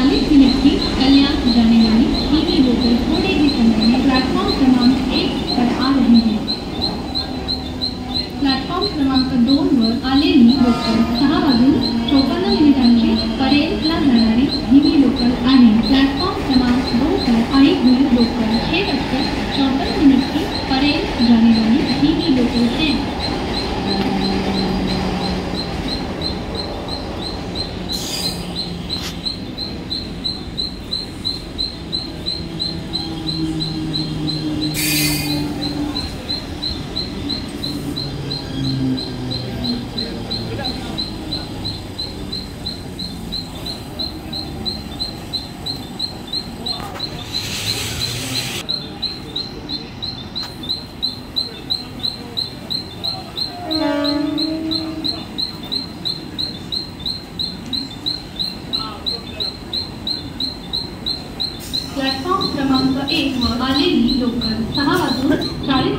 40 minute की कल्याण जाने वाली धीमी लोकल थोड़े ही समय में प्लेटफॉर्म क्रमांक 1 पर आ रही है। प्लॅटफॉर्म क्रमांक 2 वर आलेली लोकल 6:54 परेलला जाणारी धीमी लोकल आहे। प्लॅटफॉर्म क्रमांक 2 पर आई हुई लोकल 6:54 की परेल जाने वाली धीमी लोकल है। प्लॅटफॉर्म क्रमांक 1 वर आलेली लोकल 6:40